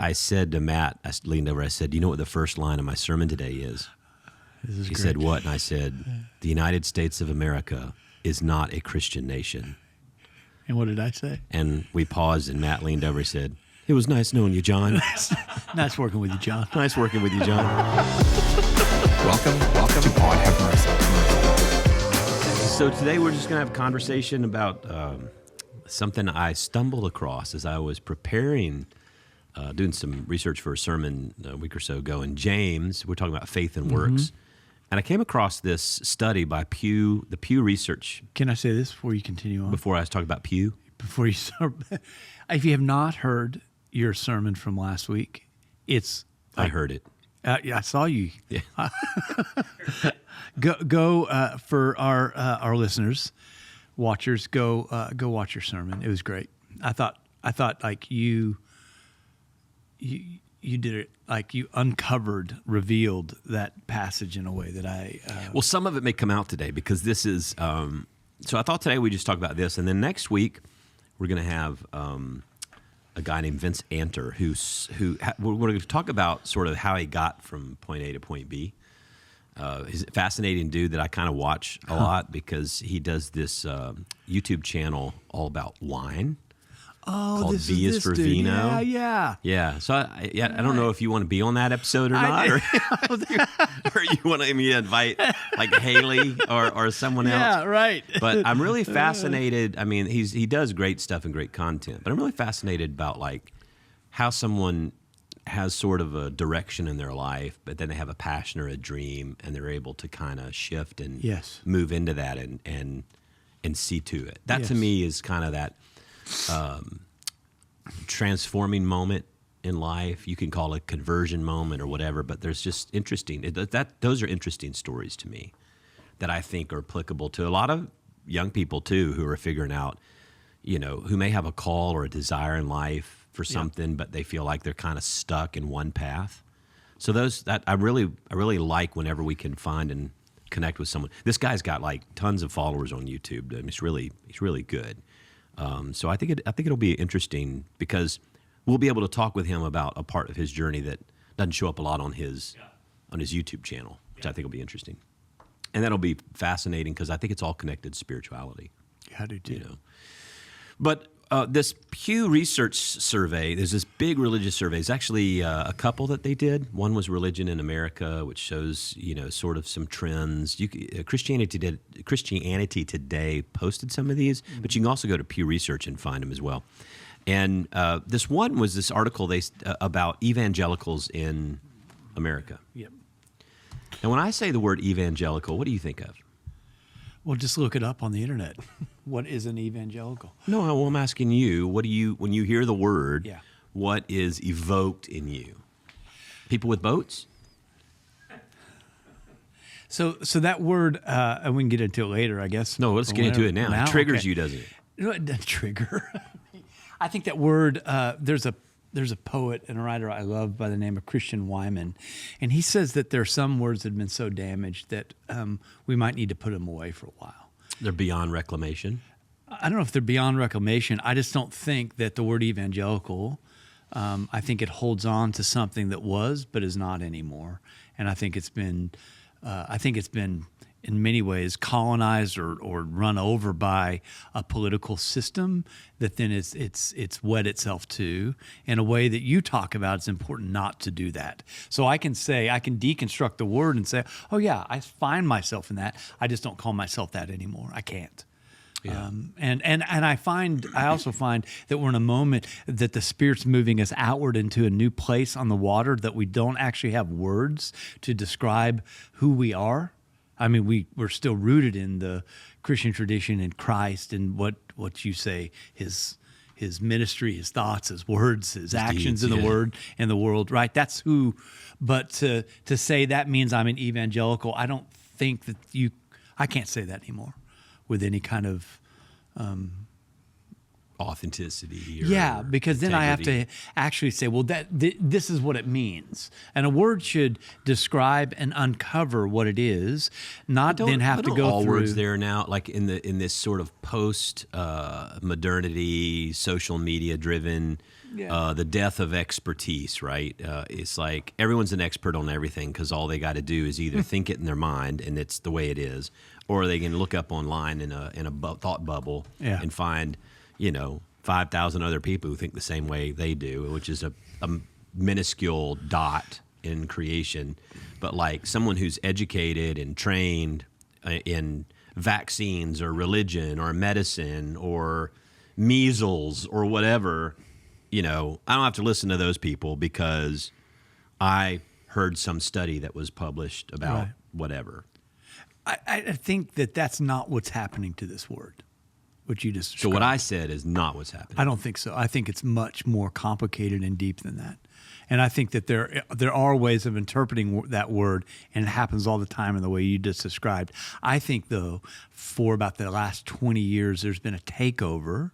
I said to Matt, I leaned over, I said, "Do you know what the first line of my sermon today is?" He great. said, "What?" And I said, "The United States of America is not a Christian nation." And what did I say? And we paused, and Matt leaned over and said, "It was nice knowing you, John." Nice working with you, John. Nice working with you, John. Welcome to God Have Mercy. So today we're just going to have a conversation about something I stumbled across as I was preparing, doing some research for a sermon a week or so ago in James. We're talking about faith and works. And I came across this study by the Pew Research. Can I say this before you continue on? Before I was talking about Pew? Before you start, if you have not heard your sermon from last week, it's... I heard it. Yeah, I saw you. Yeah. Go for our listeners, watchers. Go watch your sermon. It was great. I thought like you did it, like you revealed that passage in a way that I. Well, some of it may come out today because this is. So I thought today we just talk about this, and then next week we're going to have a guy named Vince Anter we're going to talk about sort of how he got from point A to point B. He's a fascinating dude that I kind of watch a lot because he does this YouTube channel all about wine. Called V is for dude. Vino. Yeah. So I don't know if you want to be on that episode or not, or you want to invite like Haley or someone else. Yeah, right. But I'm really fascinated. I mean, he does great stuff and great content, but I'm really fascinated about like how someone has sort of a direction in their life, but then they have a passion or a dream, and they're able to kind of shift and move into that and see to it. That to me is kind of that transforming moment in life. You can call it a conversion moment or whatever, but there's just interesting. Those are interesting stories to me that I think are applicable to a lot of young people too, who are figuring out, who may have a call or a desire in life for something, but they feel like they're kind of stuck in one path. So I really like whenever we can find and connect with someone. This guy's got like tons of followers on YouTube. I mean, he's really good. So I think it'll be interesting because we'll be able to talk with him about a part of his journey that doesn't show up a lot on his YouTube channel, which I think will be interesting. And that'll be fascinating because I think it's all connected to spirituality. I do too. But this Pew Research survey, there's this big religious survey. It's actually a couple that they did. One was Religion in America, which shows, sort of some trends. Christianity Today posted some of these, but you can also go to Pew Research and find them as well. And this one was this article about evangelicals in America. Yep. And when I say the word evangelical, what do you think of? Well, just look it up on the internet. What is an evangelical? No, I'm asking you, when you hear the word, what is evoked in you? People with boats? So that word, and we can get into it later, I guess. No, let's get into it now. It triggers you, doesn't it? It doesn't trigger. I think that word, there's a poet and a writer I love by the name of Christian Wyman, and he says that there are some words that have been so damaged that we might need to put them away for a while. They're beyond reclamation? I don't know if they're beyond reclamation. I just don't think that the word evangelical, I think it holds on to something that was but is not anymore. And I think it's been in many ways colonized or run over by a political system that then it's wed itself to in a way that you talk about. It's important not to do that. So I can deconstruct the word and say, oh yeah, I find myself in that. I just don't call myself that anymore. I can't. Yeah. And I also find that we're in a moment that the Spirit's moving us outward into a new place on the water that we don't actually have words to describe who we are. I mean, we're still rooted in the Christian tradition in Christ and what you say, his ministry, his thoughts, his words, his actions deeds, in the word and the world, right? That's who. But to say that means I'm an evangelical, I don't think that I can't say that anymore with any kind of authenticity. Yeah, or because then I have integrity. to actually say, well, this is what it means. And a word should describe and uncover what it is, not then have to go all through. words there now, like in this sort of post modernity, social media driven, the death of expertise, right? It's like everyone's an expert on everything because all they got to do is either think it in their mind and it's the way it is, or they can look up online in a thought bubble and find 5,000 other people who think the same way they do, which is a minuscule dot in creation. But like someone who's educated and trained in vaccines or religion or medicine or measles or whatever, I don't have to listen to those people because I heard some study that was published about whatever. I think that's not what's happening to this word, what you just described. So what I said is not what's happening. I don't think so. I think it's much more complicated and deep than that. And I think that there are ways of interpreting that word, and it happens all the time in the way you just described. I think, though, for about the last 20 years, there's been a takeover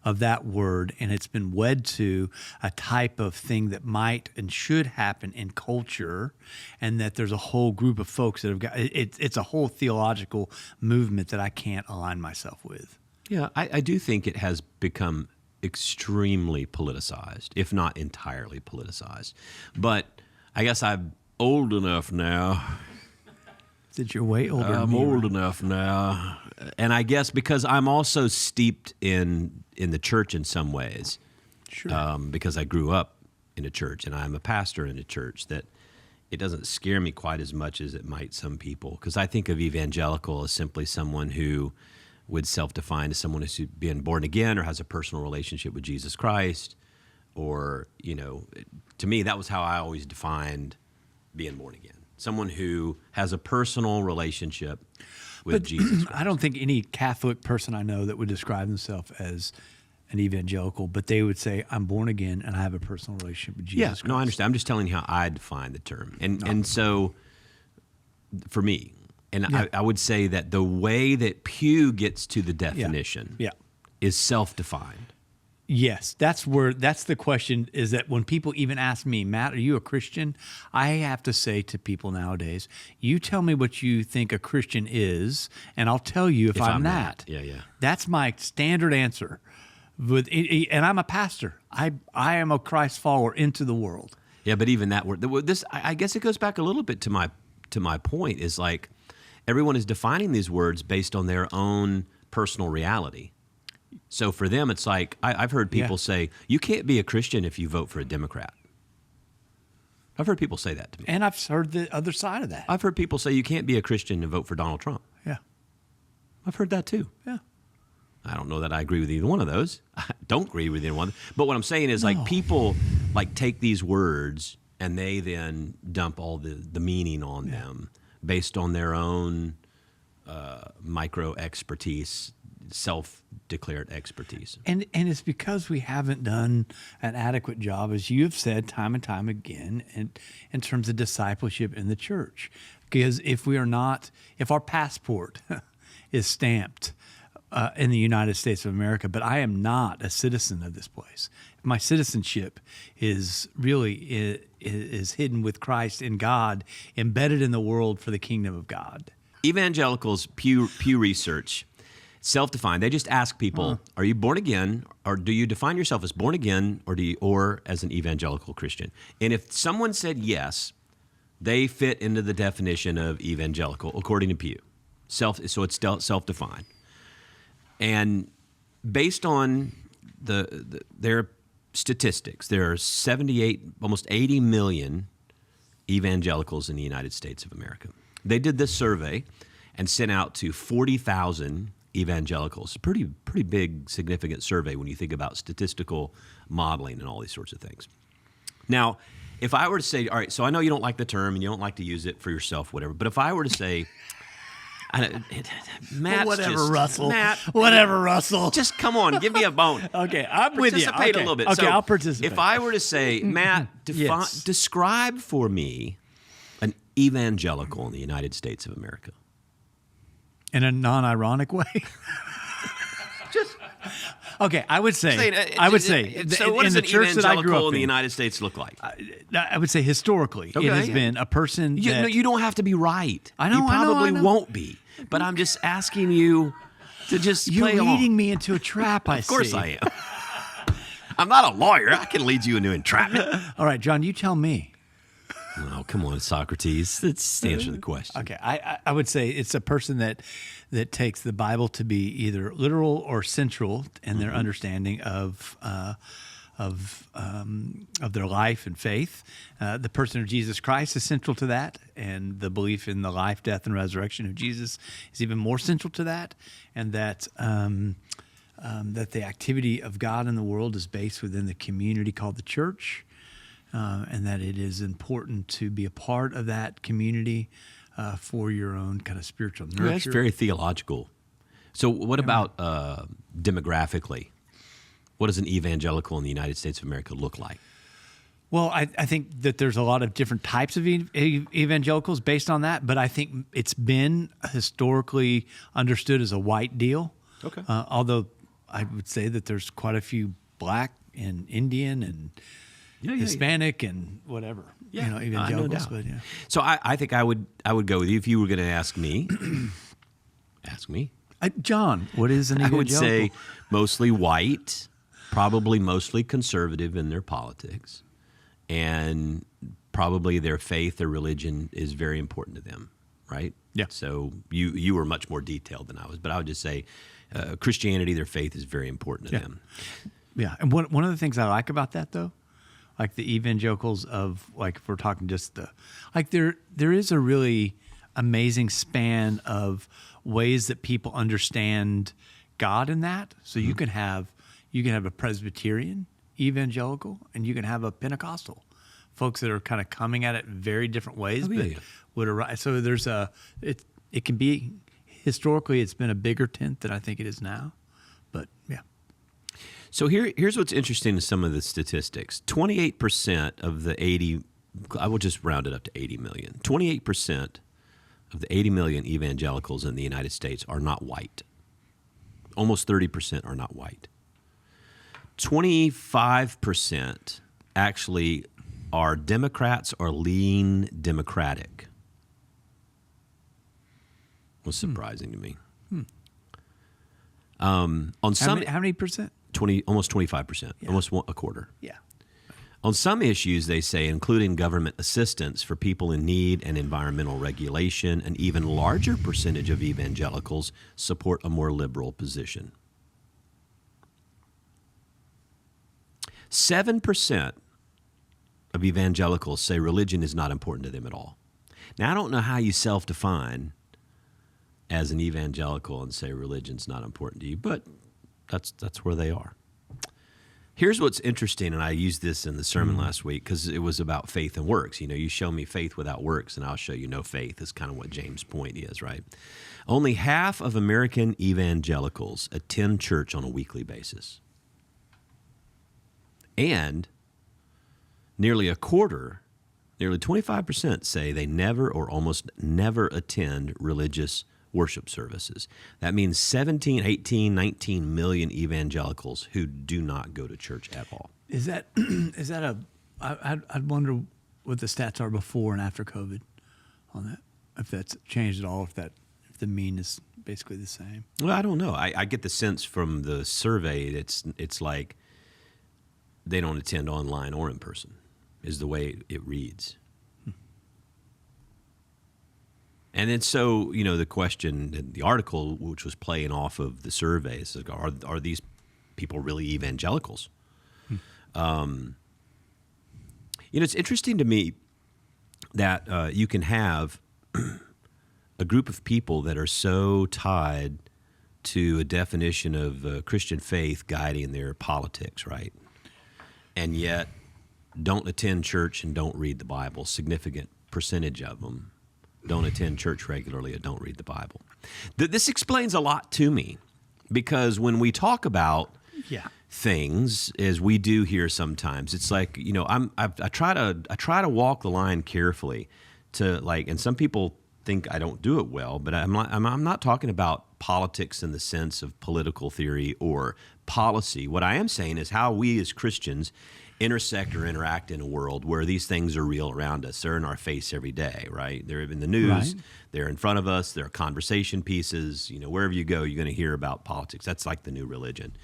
of that word, and it's been wed to a type of thing that might and should happen in culture, and that there's a whole group of folks that have got it's a whole theological movement that I can't align myself with. Yeah, I do think it has become extremely politicized, if not entirely politicized. But I guess I'm old enough now. That you're way older than I'm me, old right? enough now. And I guess because I'm also steeped in the church in some ways, Sure. because I grew up in a church and I'm a pastor in a church, that it doesn't scare me quite as much as it might some people. Because I think of evangelical as simply someone who would self-define as someone who's been born again or has a personal relationship with Jesus Christ. Or, to me, that was how I always defined being born again. Someone who has a personal relationship with Jesus Christ. I don't think any Catholic person I know that would describe themselves as an evangelical, but they would say, I'm born again and I have a personal relationship with Jesus Christ. No, I understand. I'm just telling you how I define the term. And so, for me, I would say that the way that Pew gets to the definition is self-defined. Yes, that's the question, is that when people even ask me, Matt, are you a Christian? I have to say to people nowadays, you tell me what you think a Christian is, and I'll tell you if I'm that. Yeah. That's my standard answer. And I'm a pastor. I am a Christ follower into the world. Yeah, but even that word, I guess it goes back a little bit to my point, is like everyone is defining these words based on their own personal reality. So for them, it's like, I've heard people say, you can't be a Christian if you vote for a Democrat. I've heard people say that to me. And I've heard the other side of that. I've heard people say you can't be a Christian and vote for Donald Trump. Yeah. I've heard that too. Yeah. I don't know that I agree with either one of those. I don't agree with either one. But what I'm saying is like people like take these words and they then dump all the meaning on them based on their own micro expertise, self-declared expertise. And it's because we haven't done an adequate job, as you have said time and time again, in terms of discipleship in the church. Because if our passport is stamped in the United States of America, but I am not a citizen of this place. My citizenship is really is hidden with Christ in God, embedded in the world for the kingdom of God. Evangelicals, Pew Research, self-defined. They just ask people, are you born again, or do you define yourself as born again, or as an evangelical Christian? And if someone said yes, they fit into the definition of evangelical, according to Pew. So it's self-defined. And based on their statistics, there are 78, almost 80 million evangelicals in the United States of America. They did this survey and sent out to 40,000 evangelicals. Pretty big, significant survey when you think about statistical modeling and all these sorts of things. Now, if I were to say, all right, so I know you don't like the term and you don't like to use it for yourself, whatever, but if I were to say, Matt, whatever, Russell. Just come on, give me a bone. Okay, I'm with you. Participate a little bit. Okay, So I'll participate. If I were to say, Matt, describe for me an evangelical in the United States of America. In a non-ironic way. Okay, I would say. So, what in does the an church that I grew evangelical up in the in, United States look like? I would say historically, Okay, it has yeah. been a person. No, you don't have to be right. I know, You I know, probably I know. won't be. But I'm just asking you to just You're play along. leading me into a trap. Of course I am. I'm not a lawyer. I can lead you into entrapment. All right, John, you tell me. Oh, come on, Socrates. Let's answer the question. Okay, I would say it's a person that takes the Bible to be either literal or central in their understanding of their life and faith. The person of Jesus Christ is central to that, and the belief in the life, death, and resurrection of Jesus is even more central to that, and that that the activity of God in the world is based within the community called the church. And that it is important to be a part of that community for your own kind of spiritual nurture. Yeah, that's very theological. So what about demographically? What does an evangelical in the United States of America look like? Well, I think that there's a lot of different types of evangelicals based on that, but I think it's been historically understood as a white deal. Okay. Although I would say that there's quite a few black and Indian and Hispanic and whatever, evangelicals. No doubt. But yeah. So I think I would go with you if you were going to ask me. Ask me. John, what is an I evangelical? would say mostly white, probably mostly conservative in their politics, and probably their faith, their religion is very important to them, right? Yeah. So you were much more detailed than I was, but I would just say Christianity, their faith is very important to them. Yeah, and one of the things I like about that, though, like the evangelicals of, like, if we're talking just there is a really amazing span of ways that people understand God in that. So you can have a Presbyterian evangelical, and you can have a Pentecostal, folks that are kind of coming at it very different ways. Would arise. So there's it can be historically it's been a bigger tent than I think it is now, but yeah. So here's what's interesting in some of the statistics. 28% of the 80, I will just round it up to 80 million. 28% of the 80 million evangelicals in the United States are not white. Almost 30% are not white. 25% actually are Democrats or lean Democratic. Was surprising to me. On some, How many percent? almost 25%, almost a quarter. Yeah. On some issues, they say, including government assistance for people in need and environmental regulation, an even larger percentage of evangelicals support a more liberal position. 7% of evangelicals say religion is not important to them at all. Now, I don't know how you self-define as an evangelical and say religion's not important to you, but that's where they are. Here's what's interesting, and I used this in the sermon last week because it was about faith and works. You show me faith without works, and I'll show you no faith is kind of what James' point is, right? Only half of American evangelicals attend church on a weekly basis. And nearly a quarter, nearly 25% say they never or almost never attend religious worship services. That means 17, 18, 19 million evangelicals who do not go to church at all. Is that I'd wonder what the stats are before and after COVID on that, if that's changed at all, if the mean is basically the same. Well, I don't know. I get the sense from the survey it's like they don't attend online or in person is the way it reads. And then so, the question, the article, which was playing off of the survey, is are these people really evangelicals? It's interesting to me that you can have a group of people that are so tied to a definition of Christian faith guiding their politics, right? And yet don't attend church and don't read the Bible. Significant percentage of them don't attend church regularly or don't read the Bible. This explains a lot to me because when we talk about things, as we do here sometimes, it's like, I try to walk the line carefully to and some people think I don't do it well, but I'm not talking about politics in the sense of political theory or policy. What I am saying is how we as Christians intersect or interact in a world where these things are real around us. They're in our face every day, right? They're in the news. Right. They're in front of us. They're conversation pieces. Wherever you go, you're going to hear about politics. That's like the new religion.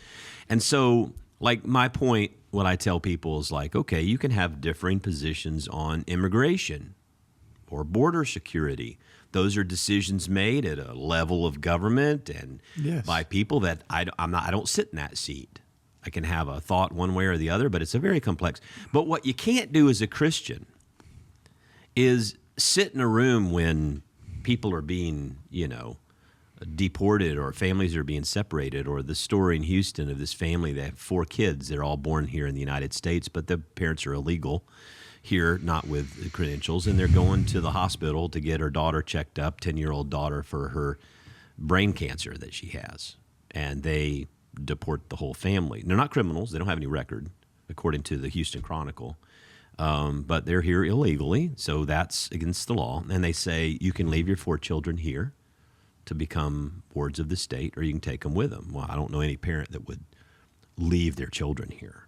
And so, like, my point, what I tell people is like, okay, you can have differing positions on immigration or border security. Those are decisions made at a level of government and Yes. by people that I don't sit in that seat. I can have a thought one way or the other, but it's a very complex. But what you can't do as a Christian is sit in a room when people are being, deported or families are being separated, or the story in Houston of this family, they have 4 kids. They're all born here in the United States, but the parents are illegal here, not with credentials, and they're going to the hospital to get her daughter checked up, 10-year-old daughter, for her brain cancer that she has. And they deport the whole family. They're not criminals. They don't have any record, according to the Houston Chronicle. But they're here illegally, so that's against the law. And they say you can leave your 4 children here to become wards of the state, or you can take them with them. Well, I don't know any parent that would leave their children here.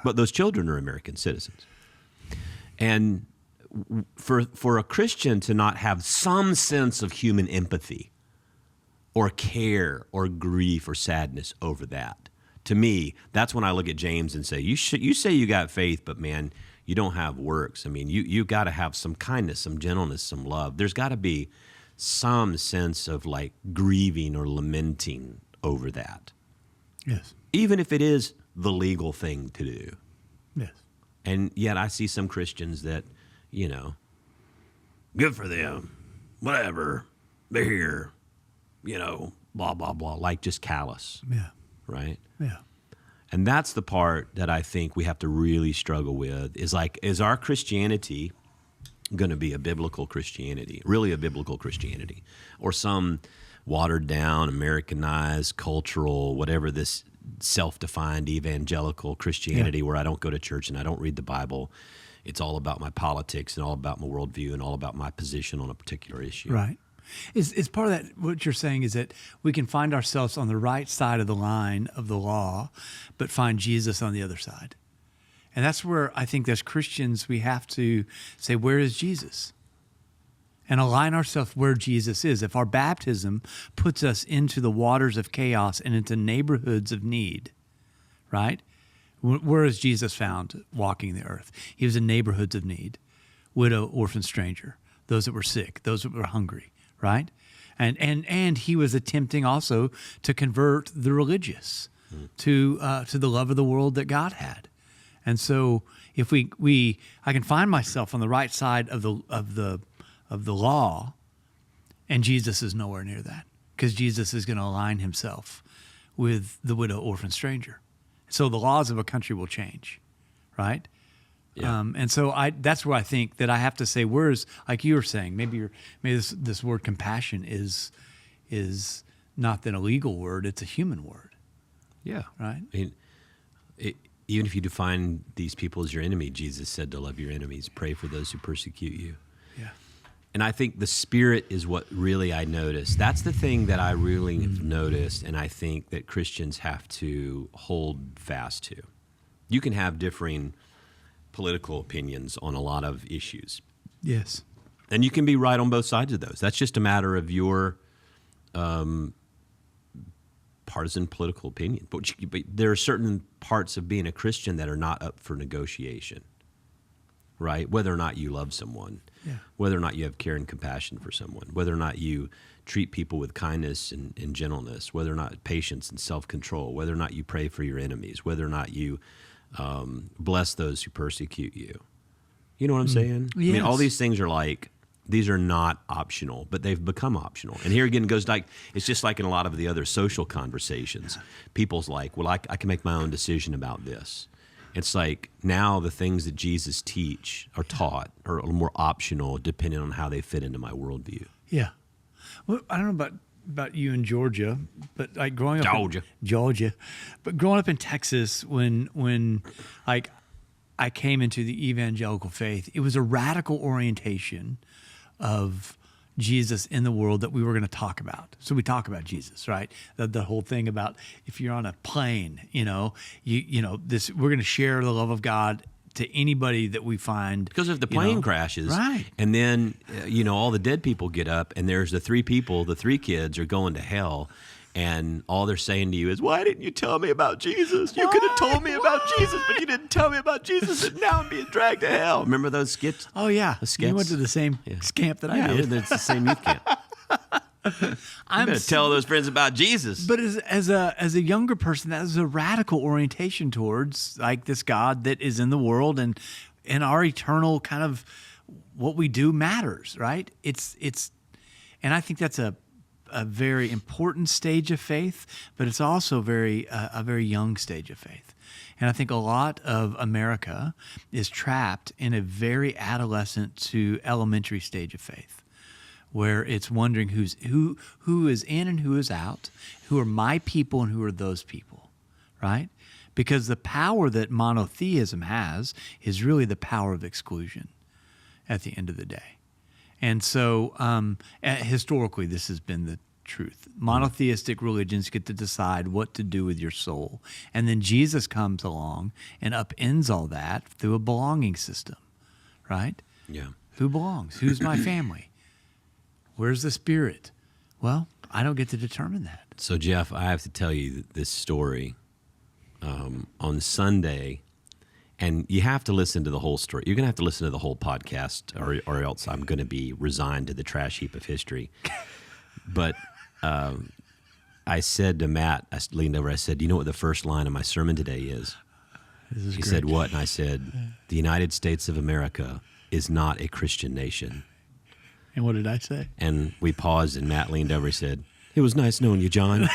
But those children are American citizens. And for a Christian to not have some sense of human empathy or care or grief or sadness over that, to me, that's when I look at James and say, you say you got faith, but man, you don't have works. I mean, you got to have some kindness, some gentleness, some love. There's got to be some sense of like grieving or lamenting over that. Yes. Even if it is the legal thing to do. Yes. And yet I see some Christians that, good for them, whatever, they're here, blah, blah, blah, like just callous, Yeah. right? Yeah. And that's the part that I think we have to really struggle with is like, is our Christianity going to be a biblical Christianity, really a biblical Christianity, or some watered down, Americanized, cultural, whatever this self-defined evangelical Christianity where I don't go to church and I don't read the Bible. It's all about my politics and all about my worldview and all about my position on a particular issue. Right. Is part of that what you're saying is that we can find ourselves on the right side of the line of the law, but find Jesus on the other side. And that's where I think as Christians we have to say, where is Jesus? And align ourselves where Jesus is. If our baptism puts us into the waters of chaos and into neighborhoods of need, right? Where is Jesus found walking the earth? He was in neighborhoods of need, widow, orphan, stranger, those that were sick, those that were hungry, right? And he was attempting also to convert the religious to the love of the world that God had. And so if I can find myself on the right side of the law, and Jesus is nowhere near that, because Jesus is going to align himself with the widow, orphan, stranger. So the laws of a country will change, right? Yeah. And so that's where I think that I have to say, where's, like you were saying, maybe this word compassion is not then a legal word, it's a human word. Yeah. Right? I mean, even if you define these people as your enemy, Jesus said to love your enemies, pray for those who persecute you. Yeah. And I think the Spirit is what really I noticed. That's the thing that I really have noticed, and I think that Christians have to hold fast to. You can have differing political opinions on a lot of issues. Yes. And you can be right on both sides of those. That's just a matter of your partisan political opinion. But there are certain parts of being a Christian that are not up for negotiation, right? Whether or not you love someone, whether or not you have care and compassion for someone, whether or not you treat people with kindness and gentleness, whether or not patience and self-control, whether or not you pray for your enemies, whether or not you bless those who persecute you. You know what I'm saying? Yes. I mean, all these things are like, these are not optional, but they've become optional. And here again, it goes like, it's just like in a lot of the other social conversations. People's like, well, I can make my own decision about this. It's like now the things that Jesus taught are a little more optional depending on how they fit into my worldview. Yeah. Well, I don't know about you in Georgia, but like growing up in Georgia, but growing up in Texas, when like I came into the evangelical faith, it was a radical orientation of Jesus in the world that we were going to talk about. So we talk about Jesus, right? The whole thing about if you're on a plane, you know, this we're going to share the love of God to anybody that we find. Because if the plane crashes, right, and then all the dead people get up, and there's the three kids are going to hell. And all they're saying to you is, why didn't you tell me about Jesus? You could have told me about Jesus, but you didn't tell me about Jesus, and now I'm being dragged to hell. Remember those skits? Oh, yeah. The skits? You went to the same camp that I did. It's the same youth camp. I'm going to tell those friends about Jesus. But as a younger person, that is a radical orientation towards like this God that is in the world, and our eternal kind of what we do matters, right? And I think that's a very important stage of faith, but it's also a very young stage of faith. And I think a lot of America is trapped in a very adolescent to elementary stage of faith, where it's wondering who is in and who is out, who are my people and who are those people, right? Because the power that monotheism has is really the power of exclusion at the end of the day. And so historically, this has been the truth. Monotheistic religions get to decide what to do with your soul. And then Jesus comes along and upends all that through a belonging system, right? Yeah. Who belongs? Who's my family? Where's the Spirit? Well, I don't get to determine that. So, Jeff, I have to tell you this story. On Sunday, and you have to listen to the whole story. You're going to have to listen to the whole podcast, or else I'm going to be resigned to the trash heap of history. But I said to Matt, I leaned over, I said, do you know what the first line of my sermon today is? He said, what? And I said, the United States of America is not a Christian nation. And what did I say? And we paused, and Matt leaned over, he said, it was nice knowing you, John.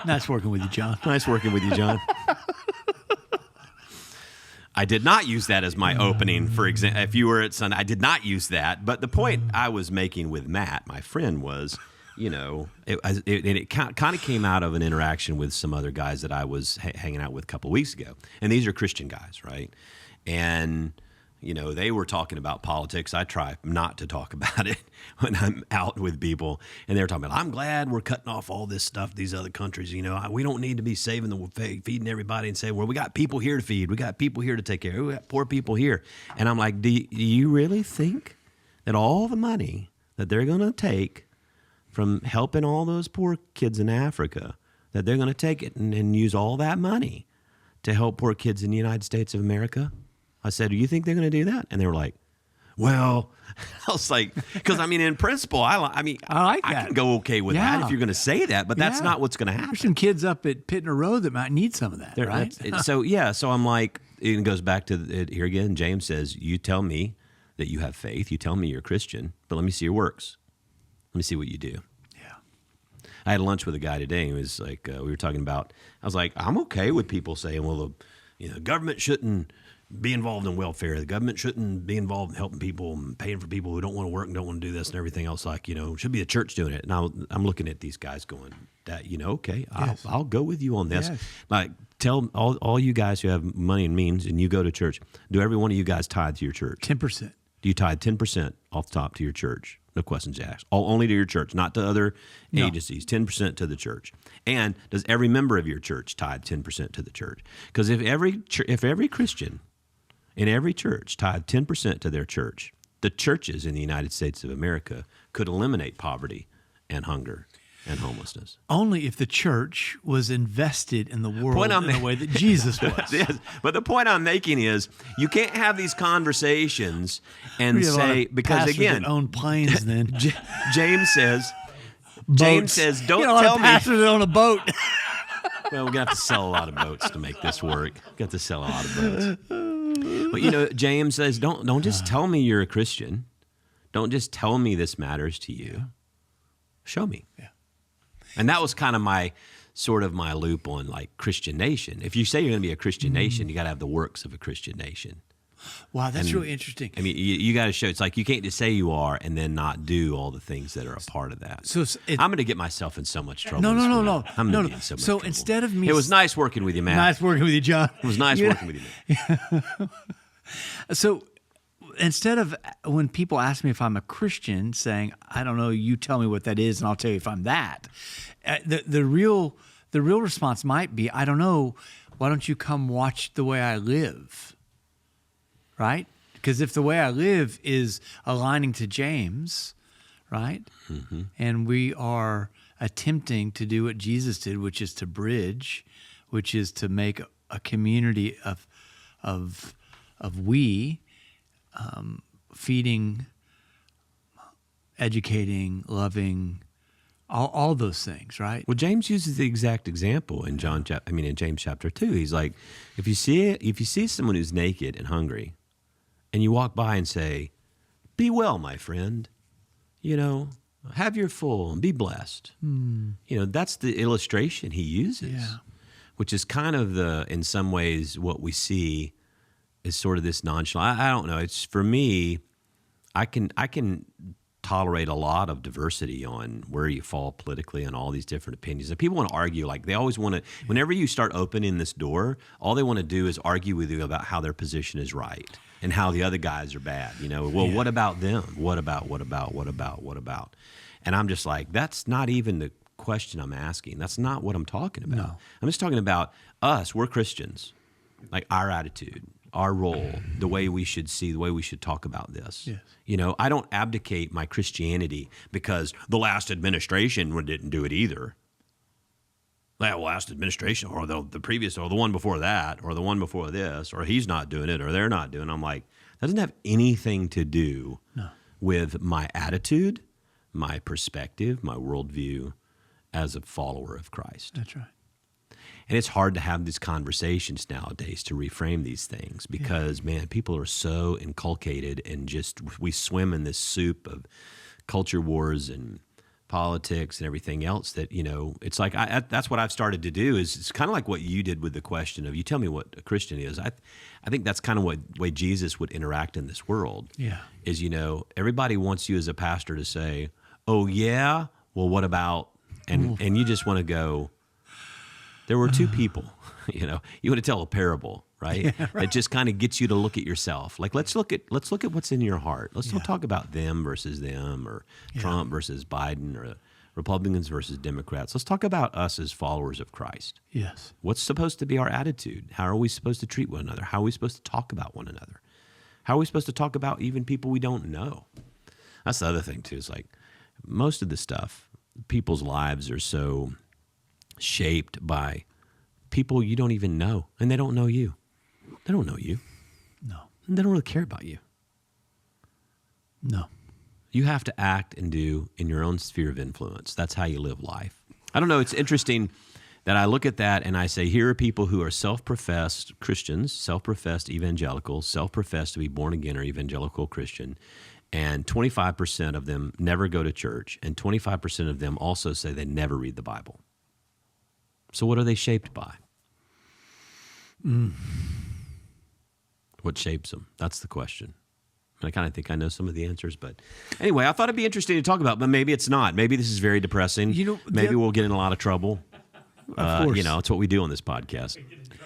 Nice working with you, John. Nice working with you, John. I did not use that as my opening, for example. If you were at Sunday, I did not use that. But the point I was making with Matt, my friend, was, it kind of came out of an interaction with some other guys that I was hanging out with a couple of weeks ago. And these are Christian guys, right? And they were talking about politics. I try not to talk about it when I'm out with people. And they were talking about, I'm glad we're cutting off all this stuff, these other countries. We don't need to be feeding everybody and say, well, we got people here to feed. We got people here to take care of. We got poor people here. And I'm like, do you really think that all the money that they're going to take from helping all those poor kids in Africa, that they're going to take it and use all that money to help poor kids in the United States of America? I said, do you think they're going to do that? And they were like, well, I was like, because in principle, I like that. I can go okay with that if you're going to say that, but that's not what's going to happen. There's some kids up at Pittner Road that might need some of that, right? So I'm like, it goes back to it here again. James says, you tell me that you have faith. You tell me you're a Christian, but let me see your works. Let me see what you do. Yeah. I had lunch with a guy today. He was like, we were talking about, I was like, I'm okay with people saying, well, the government shouldn't be involved in welfare. The government shouldn't be involved in helping people and paying for people who don't want to work and don't want to do this and everything else. Like, should be the church doing it. And I'm looking at these guys going, that, okay, yes. I'll go with you on this. Yes. Like, tell all you guys who have money and means and you go to church, do every one of you guys tithe to your church? 10%. Do you tithe 10% off the top to your church? No questions asked. Only to your church, not to other agencies. 10% to the church. And does every member of your church tithe 10% to the church? Because if every Christian in every church tithe 10% to their church, the churches in the United States of America could eliminate poverty and hunger and homelessness. Only if the church was invested in the world in the way that Jesus was. Yes. But the point I'm making is you can't have these conversations and say, because again, that own planes then. James says, don't tell me. Pastors that own a boat. Well, we're going to have to sell a lot of boats to make this work. Got to sell a lot of boats. But James says, don't just tell me you're a Christian. Don't just tell me this matters to you. Show me. Yeah. And that was kind of my loop on like Christian nation. If you say you're going to be a Christian nation, you got to have the works of a Christian nation. Wow, that's really interesting. You got to show. It's like you can't just say you are and then not do all the things that are a part of that. So I'm going to get myself in so much trouble. No. I'm going to get in so much trouble. Instead of me, it was nice working with you, Matt. Nice working with you, John. It was nice working with you, man. So instead of when people ask me if I'm a Christian, saying, I don't know, you tell me what that is, and I'll tell you if I'm that. The real response might be, I don't know, why don't you come watch the way I live? Right? Because if the way I live is aligning to James, right? Mm-hmm. And we are attempting to do what Jesus did, which is to bridge, which is to make a community of we, feeding, educating, loving, all those things, right? Well, James uses the exact example in James chapter 2. He's like, if you see someone who's naked and hungry, and you walk by and say, "Be well, my friend," have your full and be blessed. That's the illustration he uses, which is kind of in some ways what we see is sort of this nonchalant. I don't know. It's for me, I can tolerate a lot of diversity on where you fall politically and all these different opinions. And people want to argue, like they always want to, whenever you start opening this door, all they want to do is argue with you about how their position is right and how the other guys are bad. What about them? What about? And I'm just like, that's not even the question I'm asking. That's not what I'm talking about. No. I'm just talking about us. We're Christians, like our attitude, our role, the way we should see, the way we should talk about this. Yes. I don't abdicate my Christianity because the last administration didn't do it either. The last administration, or the previous, or the one before that, or the one before this, or he's not doing it, or they're not doing it. I'm like, that doesn't have anything to do with my attitude, my perspective, my worldview as a follower of Christ. That's right. And it's hard to have these conversations nowadays to reframe these things because, man, people are so inculcated and we swim in this soup of culture wars and politics and everything else that, it's like that's what I've started to do is it's kind of like what you did with the question of you tell me what a Christian is. I think that's kind of what way Jesus would interact in this world. Yeah. Is, everybody wants you as a pastor to say, oh, yeah, well, what about, and you just want to go, there were two people, you want to tell a parable, right? Yeah, right. It just kind of gets you to look at yourself. Like, let's look at what's in your heart. Let's don't talk about them versus them or Trump versus Biden or Republicans versus Democrats. Let's talk about us as followers of Christ. Yes. What's supposed to be our attitude? How are we supposed to treat one another? How are we supposed to talk about one another? How are we supposed to talk about even people we don't know? That's the other thing, too, is like most of the stuff, people's lives are so shaped by people you don't even know, and they don't know you. They don't know you. No. And they don't really care about you. No. You have to act and do in your own sphere of influence. That's how you live life. I don't know. It's interesting that I look at that and I say, here are people who are self-professed Christians, self-professed evangelicals, self-professed to be born again or evangelical Christian, and 25% of them never go to church, and 25% of them also say they never read the Bible. So what are they shaped by? What shapes them? That's the question. I kind of think I know some of the answers, but anyway, I thought it'd be interesting to talk about, but maybe it's not. Maybe this is very depressing. Maybe we'll get in a lot of trouble. Of course. It's what we do on this podcast.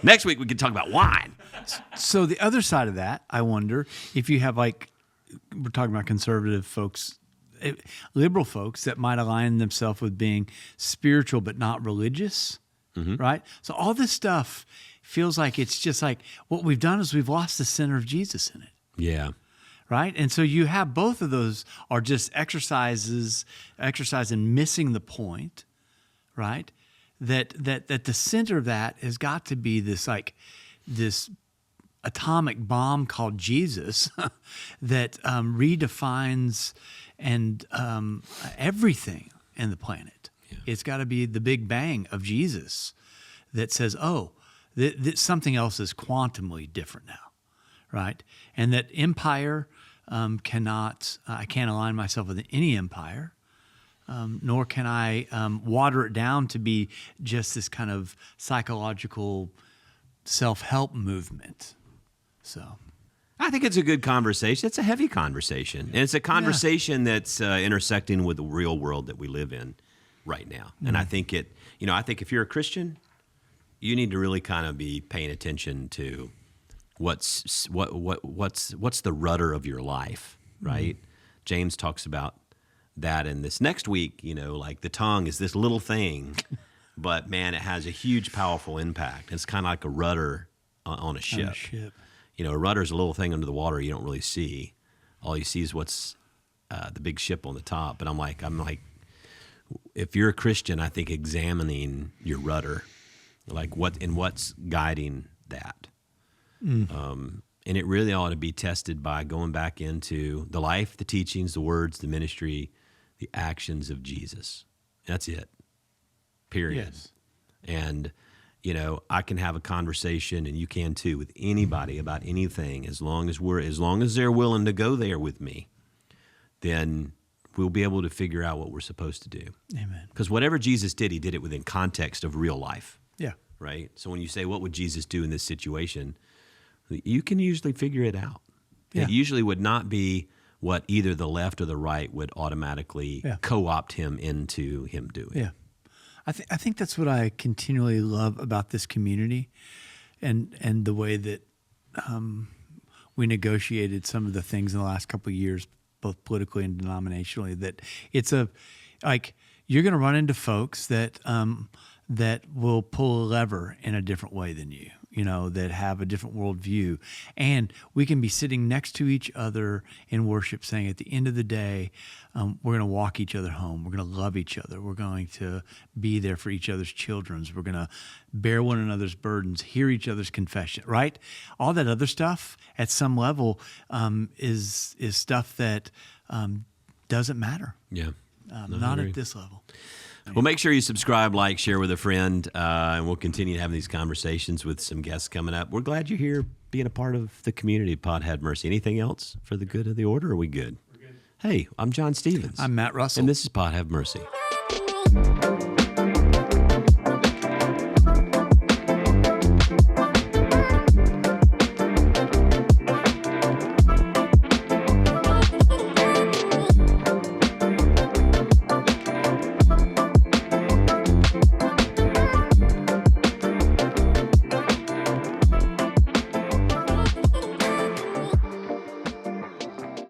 Next week we can talk about wine. So the other side of that, I wonder if you have we're talking about conservative folks, liberal folks that might align themselves with being spiritual but not religious, right? So all this stuff feels like it's just like what we've done is we've lost the center of Jesus in it. Yeah. Right? And so you have both of those are just exercise in missing the point, right? That the center of that has got to be this atomic bomb called Jesus that redefines and everything in the planet. Yeah. It's got to be the Big Bang of Jesus that says, something else is quantumly different now, right? And that empire I can't align myself with any empire, nor can I water it down to be just this kind of psychological self-help movement. So I think it's a good conversation. It's a heavy conversation. And it's a conversation that's intersecting with the real world that we live in right now. And I think I think if you're a Christian, you need to really kind of be paying attention to what's the rudder of your life, right? James talks about that in this next week. Like the tongue is this little thing, but man, it has a huge, powerful impact. It's kind of like a rudder on a ship. A rudder is a little thing under the water you don't really see. All you see is what's the big ship on the top. But I'm like, if you're a Christian, I think examining your rudder, like what's guiding that. And it really ought to be tested by going back into the life, the teachings, the words, the ministry, the actions of Jesus. That's it. Period. Yes. And, I can have a conversation, and you can too, with anybody about anything, as long as they're willing to go there with me, then we'll be able to figure out what we're supposed to do. Amen. Because whatever Jesus did, he did it within context of real life. Yeah. Right? So when you say, what would Jesus do in this situation? You can usually figure it out. Yeah. It usually would not be what either the left or the right would automatically co-opt him into him doing. Yeah. I think that's what I continually love about this community and the way that we negotiated some of the things in the last couple of years, both politically and denominationally, that it's you're going to run into folks that will pull a lever in a different way than you, that have a different worldview. And we can be sitting next to each other in worship saying at the end of the day, we're going to walk each other home. We're going to love each other. We're going to be there for each other's children. We're going to bear one another's burdens, hear each other's confession, right? All that other stuff at some level is stuff that doesn't matter. Yeah. Not at this level. Well, make sure you subscribe, like, share with a friend, and we'll continue having these conversations with some guests coming up. We're glad you're here being a part of the community. Pod Have Mercy. Anything else for the good of the order? Or are we good? We're good. Hey, I'm John Stevens. I'm Matt Russell. And this is Pod Have Mercy.